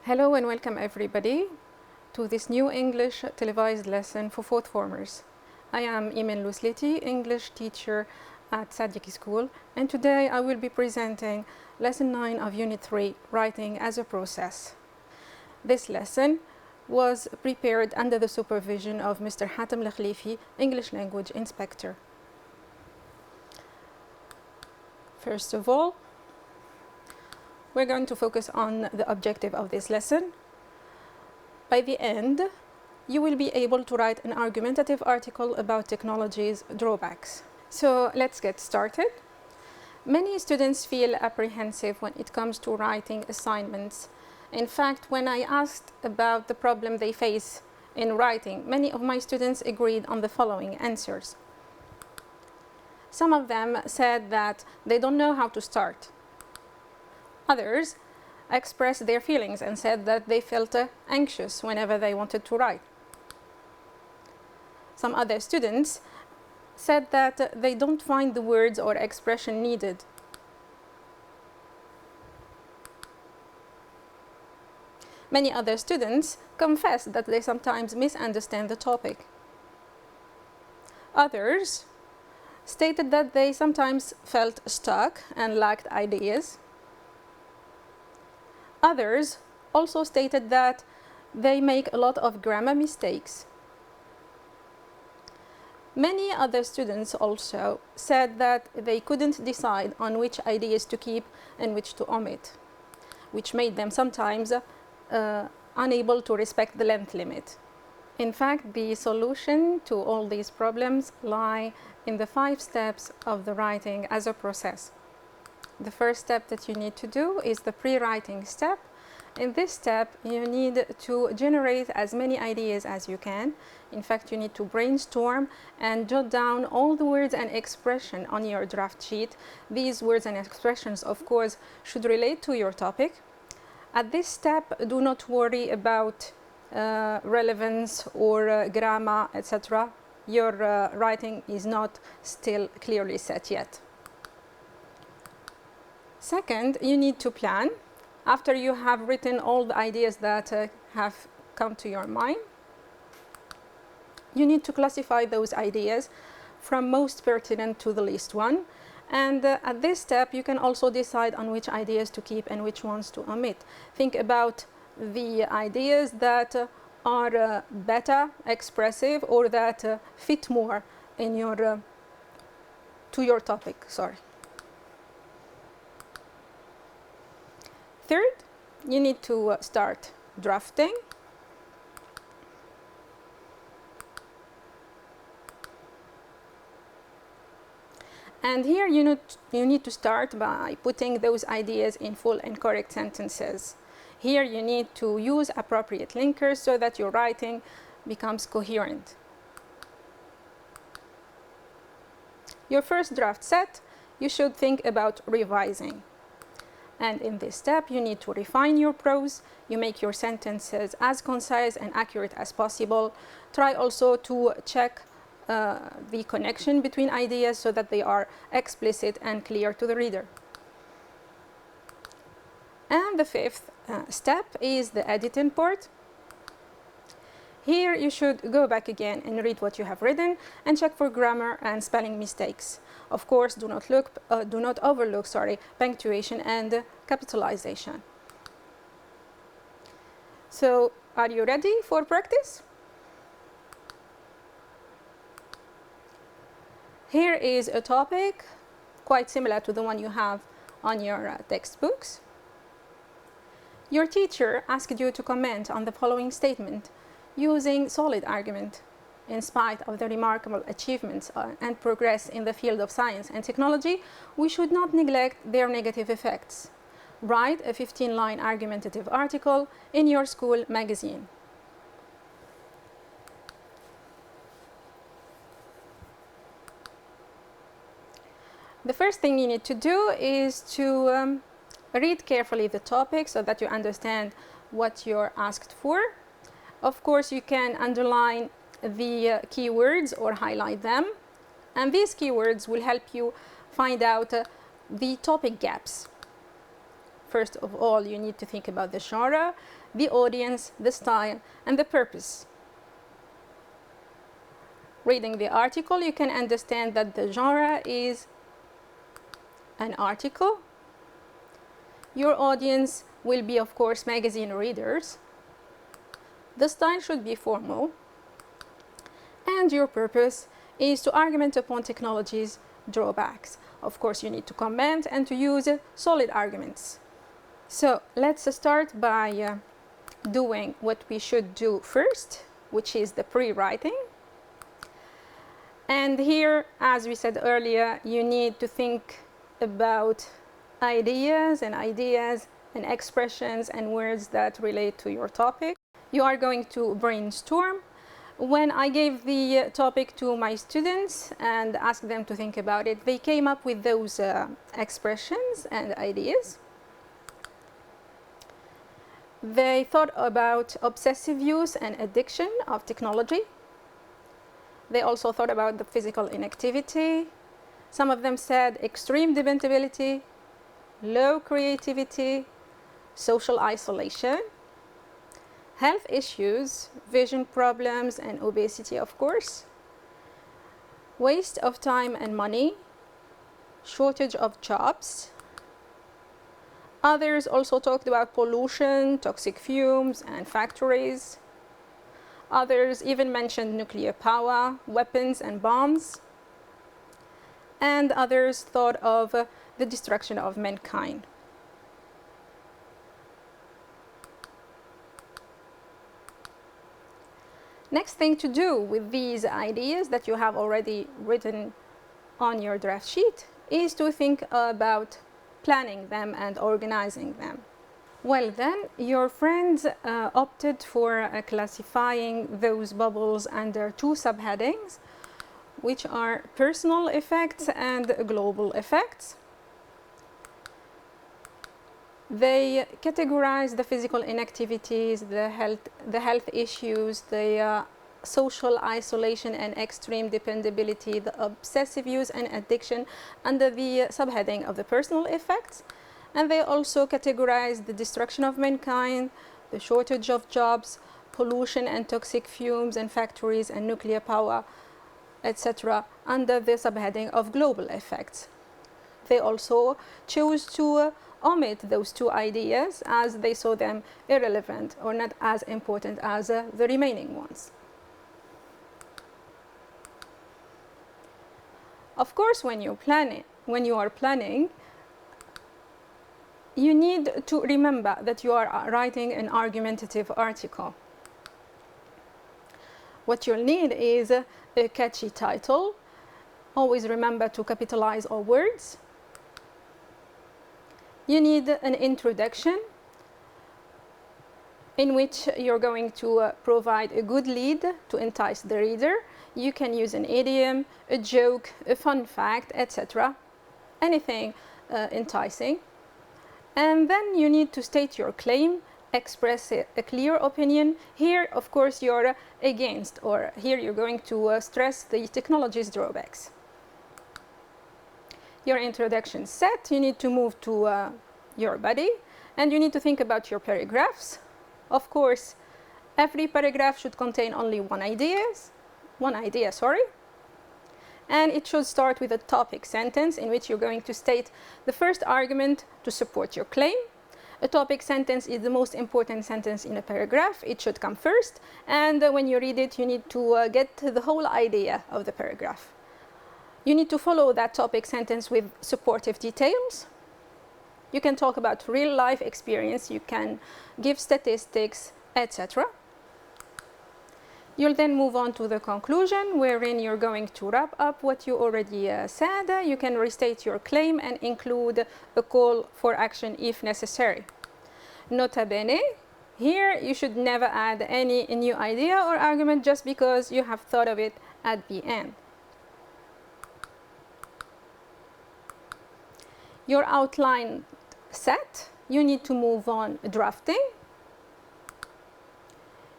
Hello and welcome everybody to this new English televised lesson for fourth formers. I am Imen Lusliti, English teacher at Sadiq School, and today I will be presenting lesson 9 of unit 3, writing as a process. This lesson was prepared under the supervision of Mr. Hatem Lakhlifi, English language inspector. First of all, we're going to focus on the objective of this lesson. By the end, you will be able to write an argumentative article about technology's drawbacks. So let's get started. Many students feel apprehensive when it comes to writing assignments. In fact, when I asked about the problem they face in writing, many of my students agreed on the following answers. Some of them said that they don't know how to start. Others expressed their feelings and said that they felt anxious whenever they wanted to write. Some other students said that they don't find the words or expression needed. Many other students confessed that they sometimes misunderstand the topic. Others stated that they sometimes felt stuck and lacked ideas. Others also stated that they make a lot of grammar mistakes. Many other students also said that they couldn't decide on which ideas to keep and which to omit, which made them sometimes unable to respect the length limit. In fact, the solution to all these problems lie in the 5 steps of the writing as a process. The first step that you need to do is the pre-writing step. In this step, you need to generate as many ideas as you can. In fact, you need to brainstorm and jot down all the words and expressions on your draft sheet. These words and expressions, of course, should relate to your topic. At this step, do not worry about relevance or grammar, etc. Your writing is not still clearly set yet. Second, you need to plan. After you have written all the ideas that have come to your mind, you need to classify those ideas from most pertinent to the least one. And at this step, you can also decide on which ideas to keep and which ones to omit. Think about the ideas that are better expressive or that fit more in your to your topic. Third, you need to start drafting. And here you need to start by putting those ideas in full and correct sentences. Here you need to use appropriate linkers so that your writing becomes coherent. Your first draft set, you should think about revising. And in this step, you need to refine your prose. You make your sentences as concise and accurate as possible. Try also to check the connection between ideas so that they are explicit and clear to the reader. And the fifth step is the editing part. Here you should go back again and read what you have written and check for grammar and spelling mistakes. Of course, do not overlook punctuation and capitalization. So, are you ready for practice? Here is a topic quite similar to the one you have on your textbooks. Your teacher asked you to comment on the following statement using solid argument. In spite of the remarkable achievements and progress in the field of science and technology, we should not neglect their negative effects. Write a 15-line argumentative article in your school magazine. The first thing you need to do is to read carefully the topic so that you understand what you're asked for. Of course, you can underline the keywords or highlight them, and these keywords will help you find out the topic gaps. First of all, you need to think about the genre, the audience, the style, and the purpose. Reading the article, you can understand that the genre is an article. Your audience will be, of course, magazine readers. The style should be formal. And your purpose is to argument upon technology's drawbacks. Of course, you need to comment and to use solid arguments. So let's start by doing what we should do first, which is the pre-writing. And here, as we said earlier, you need to think about ideas and expressions and words that relate to your topic. You are going to brainstorm. When I gave the topic to my students and asked them to think about it, they came up with those expressions and ideas. They thought about obsessive use and addiction of technology. They also thought about the physical inactivity. Some of them said extreme dependability, low creativity, social isolation, health issues, vision problems and obesity, of course, waste of time and money, shortage of jobs. Others also talked about pollution, toxic fumes and factories. Others even mentioned nuclear power, weapons and bombs. And others thought of the destruction of mankind. Next thing to do with these ideas that you have already written on your draft sheet is to think about planning them and organizing them. Well then, your friends opted for classifying those bubbles under two subheadings, which are personal effects and global effects. They categorize the physical inactivities, the health issues, the social isolation and extreme dependability, the obsessive use and addiction under the subheading of the personal effects. And they also categorize the destruction of mankind, the shortage of jobs, pollution and toxic fumes and factories and nuclear power, etc., under the subheading of global effects. They also chose to omit those two ideas as they saw them irrelevant or not as important as the remaining ones. Of course, when you are planning, you need to remember that you are writing an argumentative article. What you'll need is a catchy title. Always remember to capitalize all words. You need an introduction in which you're going to provide a good lead to entice the reader. You can use an idiom, a joke, a fun fact, etc. Anything enticing. And then you need to state your claim, express a clear opinion. Here, of course, you're against, or here you're going to stress the technology's drawbacks. Your introduction set, you need to move to your body, and you need to think about your paragraphs. Of course, every paragraph should contain only one idea, and it should start with a topic sentence in which you're going to state the first argument to support your claim. A topic sentence is the most important sentence in a paragraph. It should come first, and when you read it, you need to get the whole idea of the paragraph. You need to follow that topic sentence with supportive details. You can talk about real life experience, you can give statistics, etc. You'll then move on to the conclusion, wherein you're going to wrap up what you already said. You can restate your claim and include a call for action if necessary. Nota bene, here you should never add any new idea or argument just because you have thought of it at the end. Your outline set, you need to move on drafting.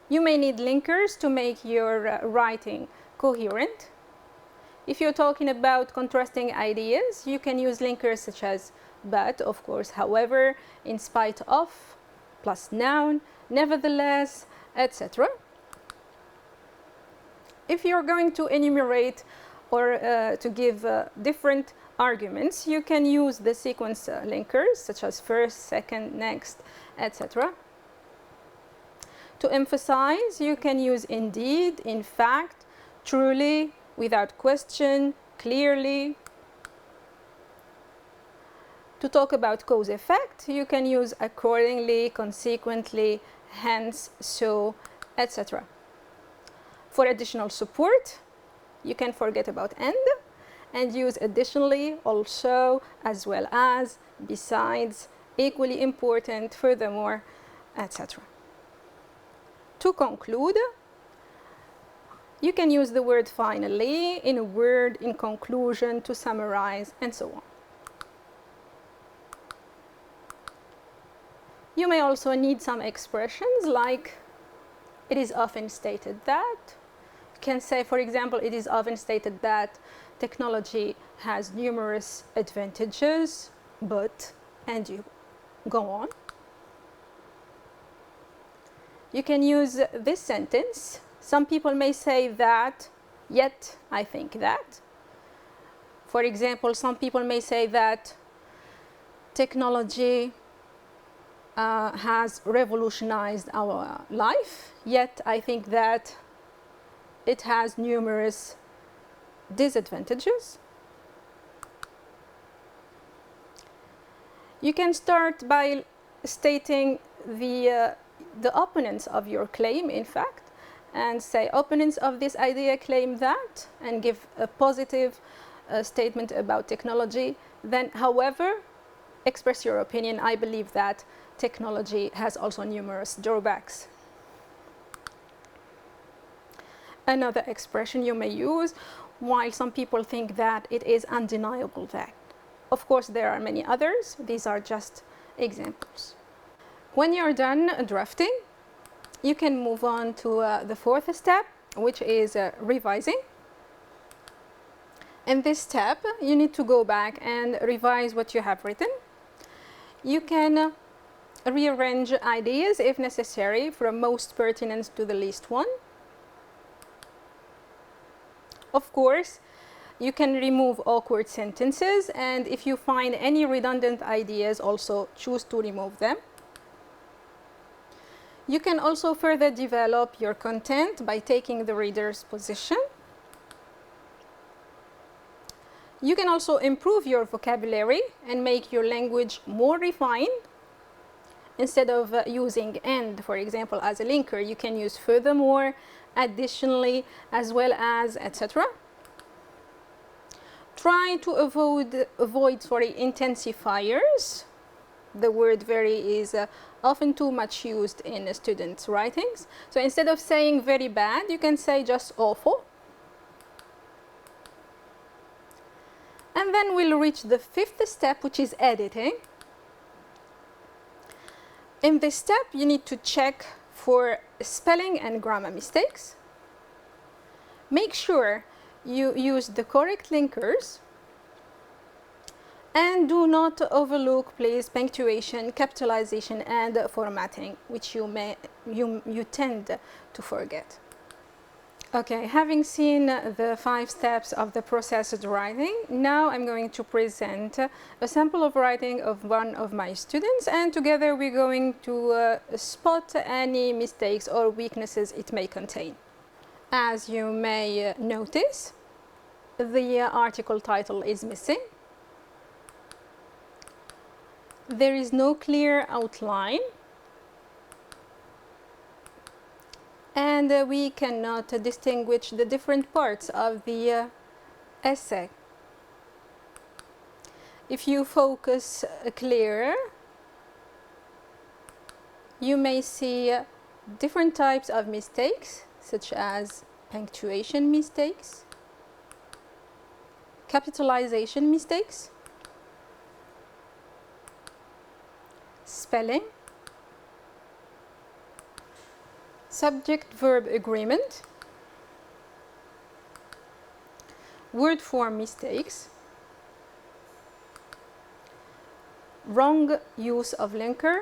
You may need linkers to make your writing coherent. If you're talking about contrasting ideas, you can use linkers such as but, of course, however, in spite of, plus noun, nevertheless, etc. If you're going to enumerate or to give different arguments, you can use the sequence linkers, such as first, second, next, etc. To emphasize, you can use indeed, in fact, truly, without question, clearly. To talk about cause-effect, you can use accordingly, consequently, hence, so, etc. For additional support, you can forget about and use additionally, also, as well as, besides, equally important, furthermore, etc. To conclude, you can use the word finally, in a word, in conclusion, to summarize, and so on. You may also need some expressions like it is often stated that. You can say, for example, it is often stated that technology has numerous advantages, but, and you go on. You can use this sentence. Some people may say that, yet I think that. For example, some people may say that technology has revolutionized our life, yet I think that it has numerous disadvantages. You can start by stating the opponents of your claim, in fact, and say opponents of this idea claim that, and give a positive statement about technology. Then, however, express your opinion. I believe that technology has also numerous drawbacks. Another expression you may use, while some people think that it is undeniable that. Of course, there are many others. These are just examples. When you're done drafting, you can move on to the fourth step, which is revising. In this step, you need to go back and revise what you have written. You can rearrange ideas if necessary, from most pertinent to the least one. Of course, you can remove awkward sentences, and if you find any redundant ideas, also choose to remove them. You can also further develop your content by taking the reader's position. You can also improve your vocabulary and make your language more refined. Instead of using and, for example, as a linker, you can use furthermore, additionally, as well as, etc. Try to avoid intensifiers. The word very is often too much used in students' writings. So instead of saying very bad, you can say just awful. And then we'll reach the fifth step, which is editing. In this step, you need to check for spelling and grammar mistakes. Make sure you use the correct linkers. And do not overlook, please, punctuation, capitalization, and formatting, which you tend to forget. Okay, having seen the 5 steps of the processed writing, now I'm going to present a sample of writing of one of my students, and together we're going to spot any mistakes or weaknesses it may contain. As you may notice, the article title is missing. There is no clear outline. And we cannot distinguish the different parts of the essay. If you focus clearer, you may see different types of mistakes, such as punctuation mistakes, capitalization mistakes, spelling, subject-verb agreement, word form mistakes, wrong use of linker,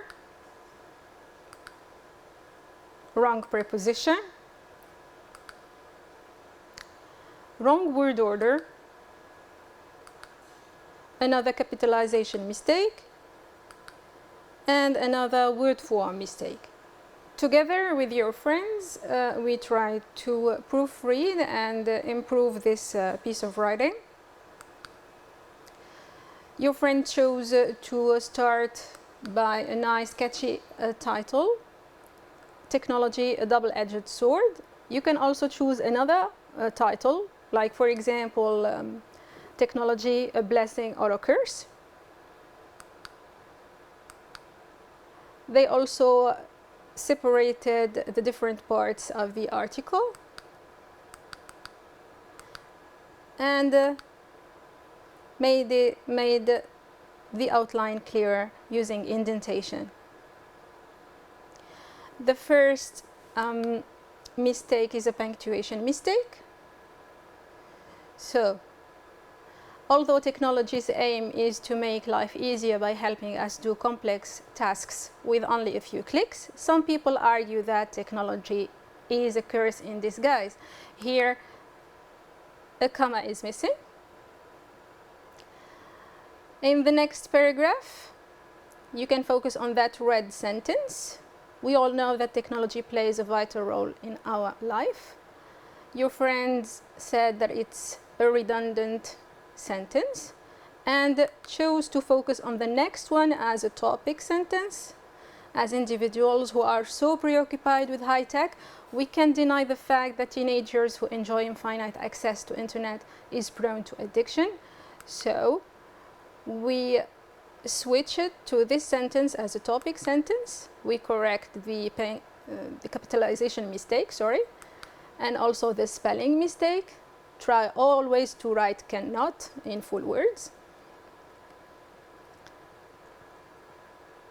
wrong preposition, wrong word order, another capitalization mistake, and another word form mistake. Together with your friends, we try to proofread and improve this piece of writing. Your friend chose to start by a nice catchy title, Technology, a Double-Edged Sword. You can also choose another title, like for example, Technology, a Blessing or a Curse. They also separated the different parts of the article and made the outline clearer using indentation. The first mistake is a punctuation mistake. So, although technology's aim is to make life easier by helping us do complex tasks with only a few clicks, some people argue that technology is a curse in disguise. Here, a comma is missing. In the next paragraph, you can focus on that red sentence. We all know that technology plays a vital role in our life. Your friends said that it's a redundant sentence and chose to focus on the next one as a topic sentence. As individuals who are so preoccupied with high tech, we can't deny the fact that teenagers who enjoy infinite access to internet is prone to addiction. So we switch it to this sentence as a topic sentence. We correct the capitalization mistake, and also the spelling mistake. Try always to write cannot in full words.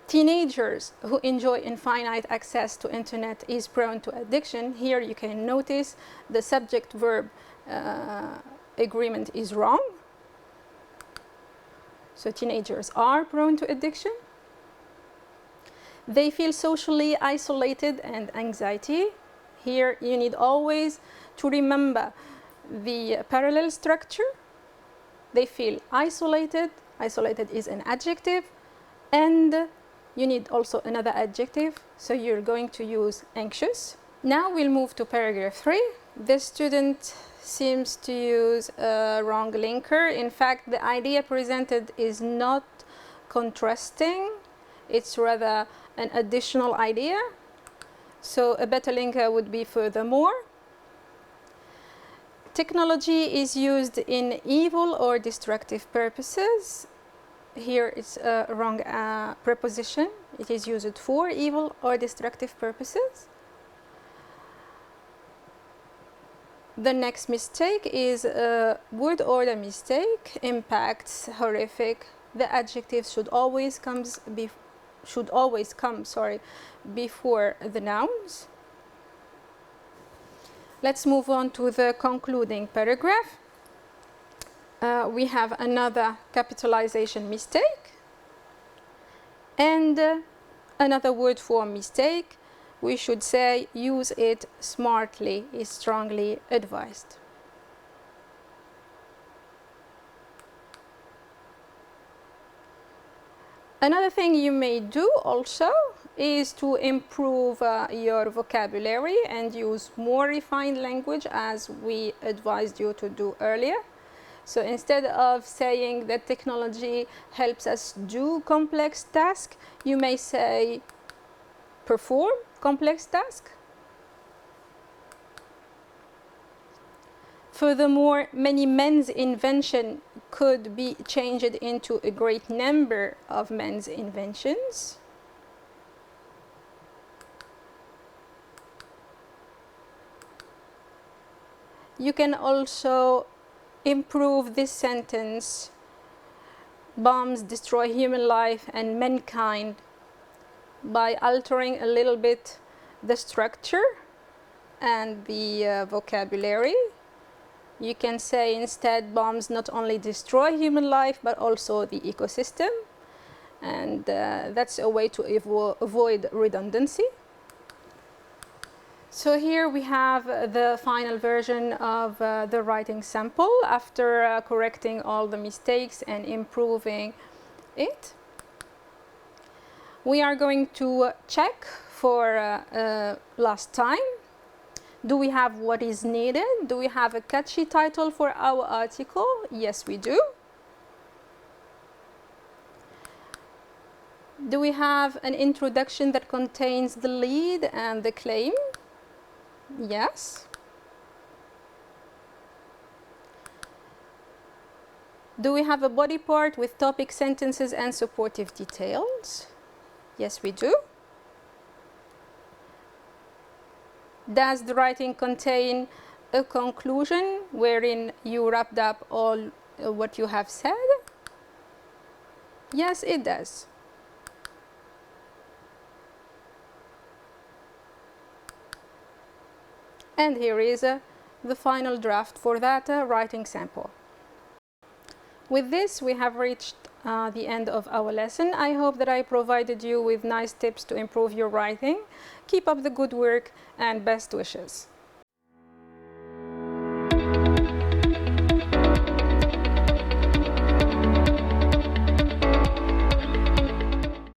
Teenagers who enjoy infinite access to internet is prone to addiction. Here you can notice the subject-verb agreement is wrong. So teenagers are prone to addiction. They feel socially isolated and anxiety. Here you need always to remember the parallel structure. They feel isolated. Isolated is an adjective, and you need also another adjective, so you're going to use anxious. Now we'll move to paragraph 3. The student seems to use a wrong linker. In fact, the idea presented is not contrasting, it's rather an additional idea. So a better linker would be furthermore. Technology is used in evil or destructive purposes. Here it's a wrong preposition. It is used for evil or destructive purposes. The next mistake is a word order mistake. Impacts, horrific. The adjectives should always come before the nouns. Let's move on to the concluding paragraph. We have another capitalization mistake and another word form mistake. We should say use it smartly is strongly advised. Another thing you may do also is to improve your vocabulary and use more refined language, as we advised you to do earlier. So instead of saying that technology helps us do complex tasks, you may say perform complex tasks. Furthermore, many men's inventions could be changed into a great number of men's inventions. You can also improve this sentence. Bombs destroy human life and mankind, by altering a little bit the structure and the vocabulary. You can say instead, bombs not only destroy human life but also the ecosystem. and that's a way to avoid redundancy. So here we have the final version of the writing sample after correcting all the mistakes and improving it. We are going to check for last time. Do we have what is needed? Do we have a catchy title for our article? Yes, we do. Do we have an introduction that contains the lead and the claim? Yes. Do we have a body part with topic, sentences, and supportive details? Yes, we do. Does the writing contain a conclusion wherein you wrapped up all what you have said? Yes, it does. And here is the final draft for that writing sample. With this, we have reached the end of our lesson. I hope that I provided you with nice tips to improve your writing. Keep up the good work and best wishes.